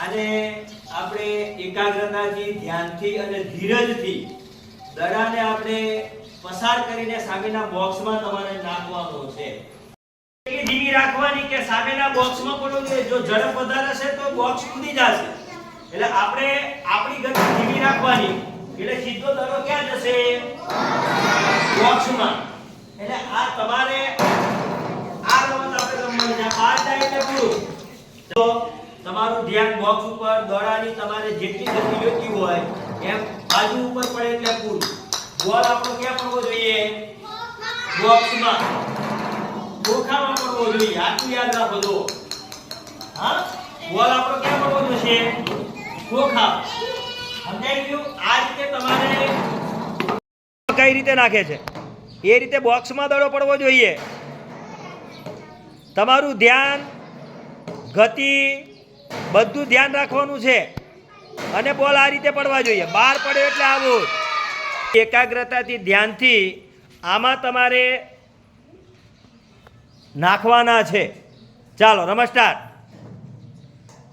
આને આપણે એકાગ્રતાથી, ધ્યાનથી અને ધીરજથી દડાને આપણે પસાર કરીને સામેના બોક્સમાં તમારે નાખવાનો છે. એટલી ધીમી રાખવાની કે સામેના બોક્સમાં પડવું જોઈએ. જો ઝડપ વધારે હશે તો બોક્સ કૂદી જશે. એટલે આપણે આપણી ગતિ ધીમી રાખવાની. એટલે સીધો દડો ક્યાં જશે? બોક્સમાં. એટલે આ તમારે આ રમત આપણે રમવાની છે. આ જાય એટલે પૂરું. તો તમારું ધ્યાન બોક્સ ઉપર, દડાની તમારે જેટલી ગતિ જોઈતી હોય એમ બાજુ ઉપર પડે એટલે પૂરું. બોલ આપણો ક્યાં પડવો જોઈએ? બોક્સમાં. ખોખામાં પડવો જોઈએ. આટલું યાદ રાખો. જો હા, બોલ આપણો ક્યાં પડવો જોઈએ? ખોખા. સમજાઈ ગયું? આ રીતે તમારે કઈ રીતે નાખે છે એ રીતે બોક્સમાં દડો પડવો જોઈએ. તમારું ધ્યાન, ગતિ બધું ધ્યાન રાખવાનું છે અને બોલ આ રીતે પડવા જોઈએ. બહાર પડ્યો એટલે આવું. એકાગ્રતાથી, ધ્યાનથી આમાં તમારે નાખવાના છે. ચાલો રમત સ્ટાર્ટ.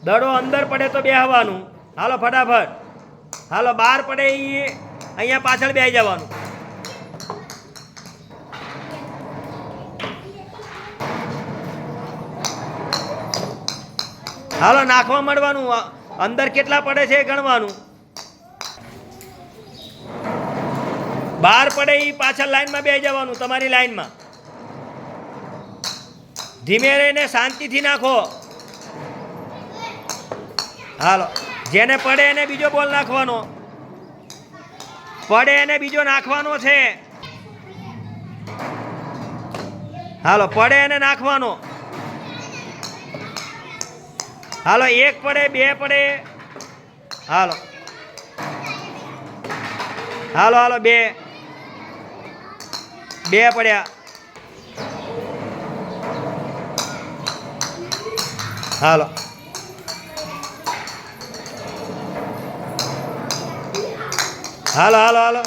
દડો અંદર પડે તો બેહવાનું. હાલો ફટાફટ. હાલો બહાર પડે એ અહીંયા પાછળ બેસી જવાનું. હાલો નાખવા માંડવાનું. અંદર કેટલા પડે છે એ ગણવાનું. બહાર પડે એ પાછળ લાઈનમાં બેસી જવાનું. તમારી લાઈનમાં ધીમે રહીને શાંતિથી નાખો. હાલો જેને પડે એને બીજો બોલ નાખવાનો. પડે એને બીજો નાખવાનો છે. હાલો પડે એને નાખવાનો. હાલો એક પડે, બે પડે. હાલો હાલો હાલો બે પડ્યા. હાલો હાલો હાલો હાલો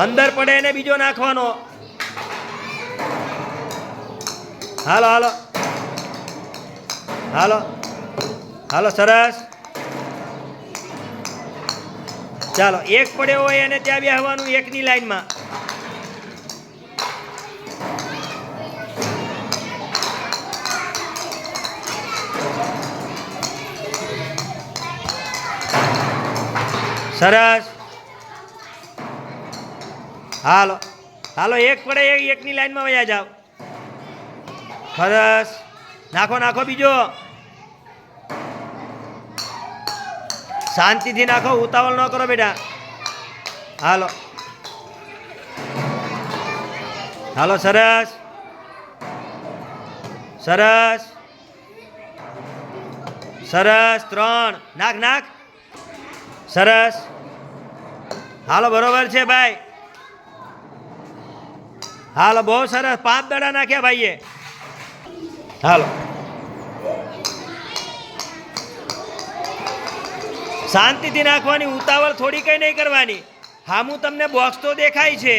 અંદર પડે એને બીજો નાખવાનો. હાલો હાલો હાલો હાલો સરસ. ચાલો એક પડ્યો હોય એને ત્યાં બેસવાનું એકની લાઈનમાં. સરસ. હાલો હાલો એક પડે એકની લાઈનમાં વયા જાઓ. સરસ. નાખો નાખો બીજો. શાંતિથી નાખો, ઉતાવળ ન કરો બેટા. હાલો હાલો સરસ સરસ સરસ. 3 નાખ નાખ. સરસ. હાલો બરોબર છે ભાઈ. હાલો બહુ સરસ. 5 દડા નાખ્યા ભાઈએ. હાલો શાંતિથી નાખવાની. ઉતાવળ થોડી કઈ નહીં કરવાની. હામું તમને બોક્સ તો દેખાય છે,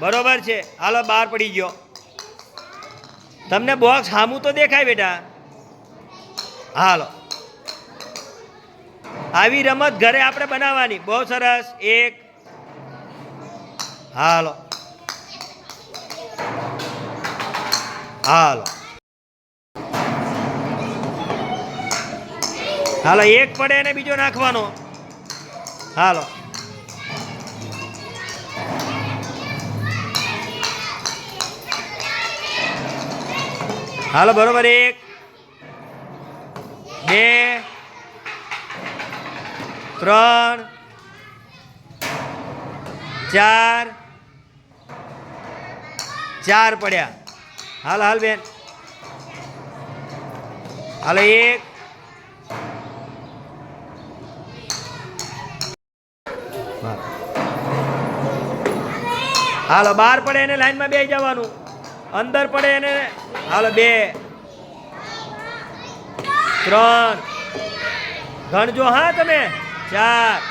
બરોબર છે. હાલો બહાર પડી ગયો. તમને બોક્સ હામું તો દેખાય બેટા. હાલો આવી રમત ઘરે આપણે બનાવવાની. બહુ સરસ. 1. હાલો હાલો હાલો એક પડે એને બીજો નાખવાનો. હાલો હાલો બરોબર. 1 2 3 4 પડ્યા. હાલ હાલ બેન. હાલો 1 હાલો બહાર પડે એને લાઈનમાં બેસી જવાનું. અંદર પડે એને. હાલો 2 3 ગણજો હા તમે. 4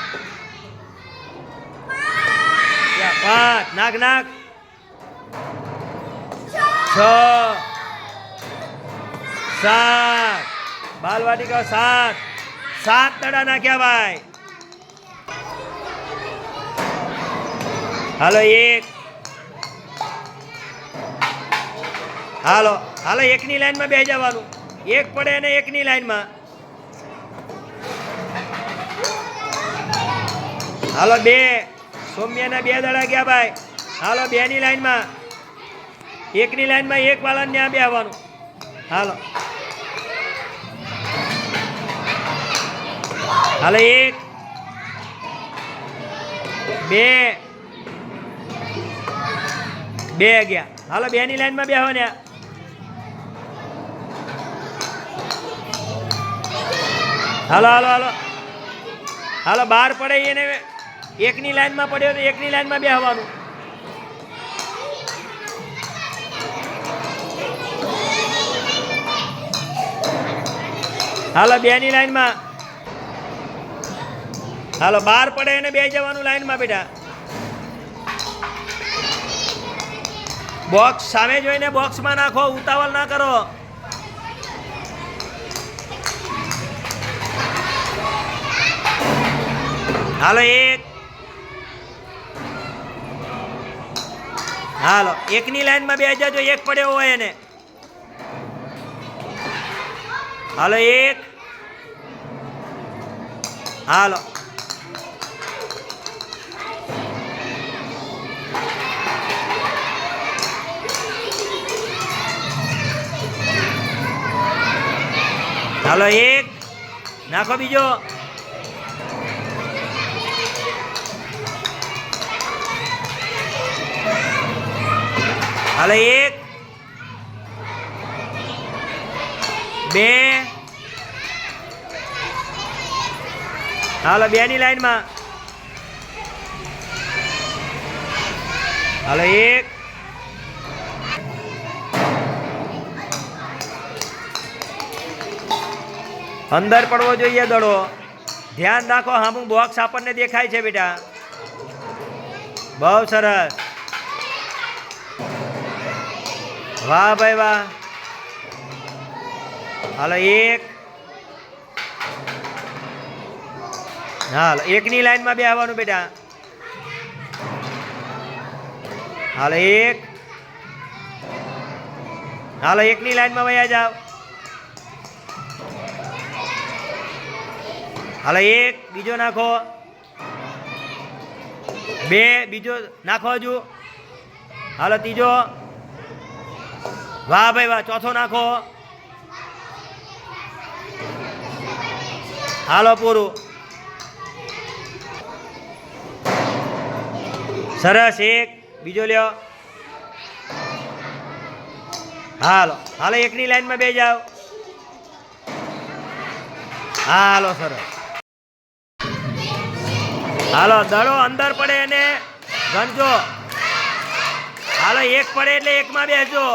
5 નાખ નાખ. 6 7 બાલવાટિકા 7 દડા નાખ્યા ભાઈ. હાલો 1. હાલો હાલો એકની લાઈનમાં બે જવાનું. એક પડે અને એકની લાઈનમાં. હાલો 2. સૌમ્યના 2 દડા ગયા ભાઈ. હાલો 2 ની લાઈનમાં. એકની લાઈનમાં એક વાળાને ત્યાં બેસવાનું. હાલો હાલો 1 2 2 ગયા. હાલો 2 ની લાઈનમાં બેહો ને. હાલો હાલો હાલો હાલો 12 પડે એને એકની લાઈનમાં પડ્યો તો એકની લાઈનમાં બેસવાનું. હાલો 2 ની લાઈનમાં. હાલો 12 પડે એને બે જવાનું લાઈનમાં બેટા. બોક્સ સામે જોઈને બોક્સમાં નાખો, ઉતાવળ ના કરો. હાલો 1. હાલો એકની લાઈનમાં બે જજો, એક પડ્યો હોય એને. હાલો 1. હાલો હાલો 1 નાખો બીજો. હાલો 1 2. હાલો 2 ની લાઈનમાં. હાલો 1. અંદર પડવો જોઈએ દડો. ધ્યાન રાખો, હામું બોક્સ આપણને દેખાય છે બેટા. બહુ સરસ. વાહ ભાઈ વાહ. હાલો 1. હાલો એકની લાઈનમાં બેસવાનું બેટા. હાલો 1. હાલો એકની લાઈનમાં વયા જાઓ. હાલો 1 બીજો નાખો. 2 બીજો નાખો હજુ. હાલો 3. વાહ ભાઈ વાહ. 4 નાખો. હાલો પૂરું. સરસ. 1 બીજો લ્યો. હાલો હાલો એકની લાઈનમાં બે જાઓ. હાલો સરસ. હાલો દડો અંદર પડે એને ગણજો. હાલો 1 પડે એટલે એકમાં બેસજો.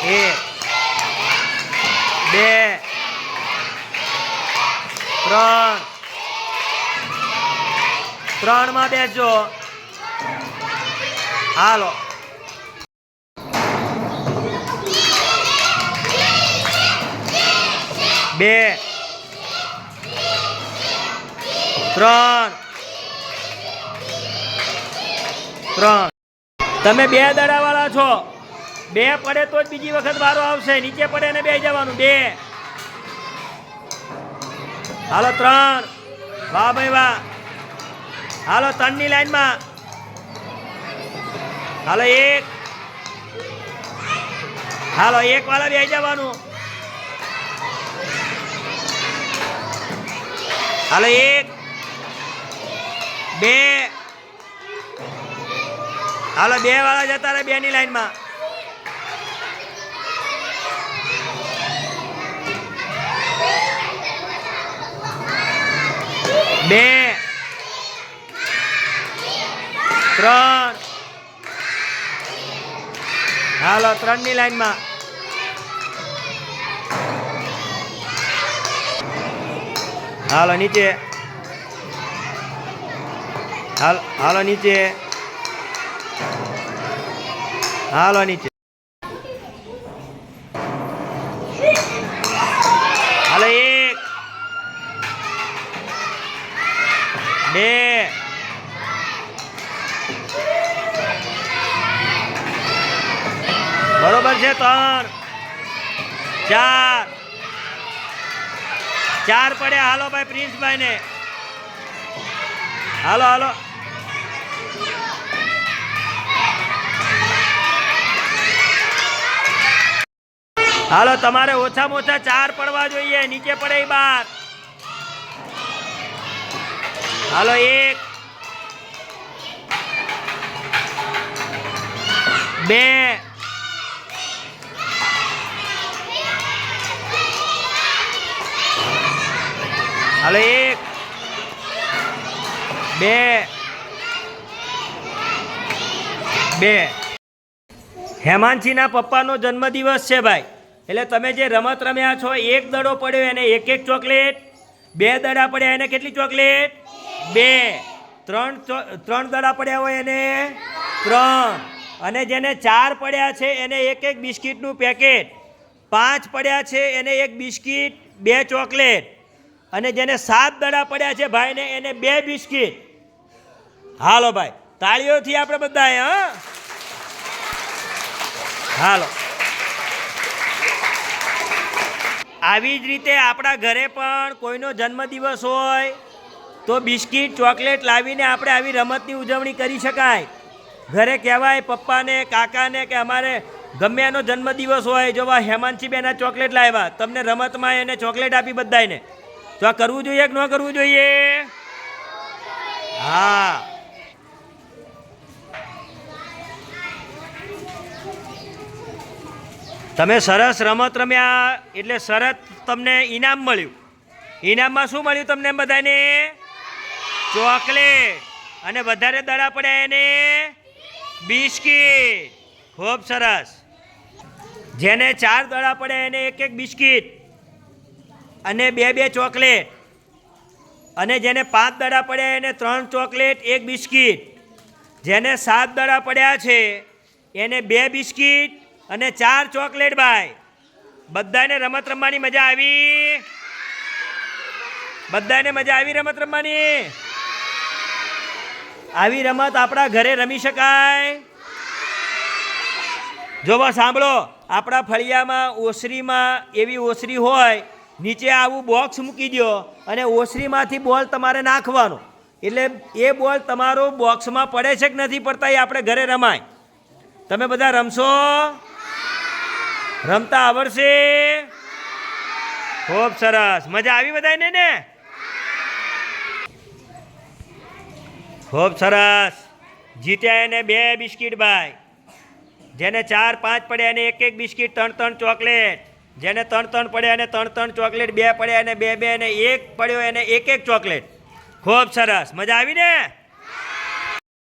1 2 3 3 માં બેસજો. હાલો 2 3 3. તમે 2 દડાવાળા છો. 2 પડે તો જ બીજી વખત વારો આવશે. નીચે પડે ને બે જવાનું. 2. હાલો 3. વાહ ભાઈ વાહ. હાલો 3 ની લાઈનમાં. હાલો 1. હાલો 1 વાળા બે જવાનું. હાલો 1 2. હાલો 2 વાળા જતા રહે 2 ની લાઈનમાં. બે 3. હાલો 3 ની લાઈનમાં. હાલો નીચે. હાલો નીચે. હાલો નીચે. છે 3 4 4 પડ્યા. હાલો ભાઈ પ્રિન્સભાઈ ને હાલો હાલો. હાલો તમારે ઓછામાં ઓછા 4 પડવા જોઈએ, નીચે પડે એ 12. હાલો 1 2 હાલો 1 2 2. હેમાંશીના પપ્પાનો જન્મદિવસ છે ભાઈ, એટલે તમે જે રમત રમ્યા છો, 1 દડો પડ્યો એને 1 ચોકલેટ, 2 દડા પડ્યા એને કેટલી ચોકલેટ? 2. 3 દડા પડ્યા હોય એને 3. અને જેને 4 પડ્યા છે એને 1 બિસ્કિટનું પેકેટ, 5 પડ્યા છે એને 1 બિસ્કિટ, 2 ચોકલેટ, અને જેને 7 દડા પડ્યા છે ભાઈને એને 2 બિસ્કિટ. હાલો ભાઈ તાળીઓથી આપણે બધાએ હા હાલો. આવી જ રીતે આપણા ઘરે પણ કોઈનો જન્મદિવસ હોય તો બિસ્કિટ ચોકલેટ લાવીને આપણે આવી રમતની ઉજવણી કરી શકાય. ઘરે કહેવાય પપ્પાને કાકાને કે અમારે ગમે એનો જન્મદિવસ હોય, જો આ હેમાંશીબેન આ ચોકલેટ લાવ્યા, તમને રમતમાં એને ચોકલેટ આપી બધાને, તો આ કરવું જોઈએ કે ન કરવું જોઈએ? હા. તમે સરસ રમત રમ્યા એટલે સરસ તમને ઇનામ મળ્યું. ઇનામમાં શું મળ્યું તમને બધાને? ચોકલેટ. અને વધારે દડા પડ્યા એને બિસ્કિટ. ખૂબ સરસ. જેને 4 દડા પડ્યા એને 1 બિસ્કિટ અને 2 ચોકલેટ, અને જેને 5 દડા પડ્યા એને 3 ચોકલેટ 1 બિસ્કિટ, જેને 7 દડા પડ્યા છે એને 2 બિસ્કિટ અને 4 ચોકલેટ. ભાઈ બધાને રમત રમવાની મજા આવી? બધાને મજા આવી રમત રમવાની? આવી રમત આપણા ઘરે રમી શકાય? જો સાંભળો, આપણા ફળિયામાં ઓસરીમાં એવી ઓસરી હોય, નીચે આવું બોક્સ મૂકી દો અને ઓસરીમાંથી બોલ તમારે નાખવાનો, એટલે એ બોલ તમારો બોક્સમાં પડે છે કે નથી પડતા એ આપણે ઘરે રમાય. તમે બધા રમશો? રમતા આવડશે? ખૂબ સરસ. મજા આવી બધાને ને? ખૂબ સરસ. જીત્યા એને 2 બિસ્કિટ ભાઈ, જેને 4 5 પડ્યા એને 1 બિસ્કિટ, 3 ચોકલેટ, જેને 3 પડ્યા એને 3 ચોકલેટ, 2 પડ્યા એને 2 અને 1 પડ્યો એને 1 ચોકલેટ. ખૂબ સરસ. મજા આવી ને?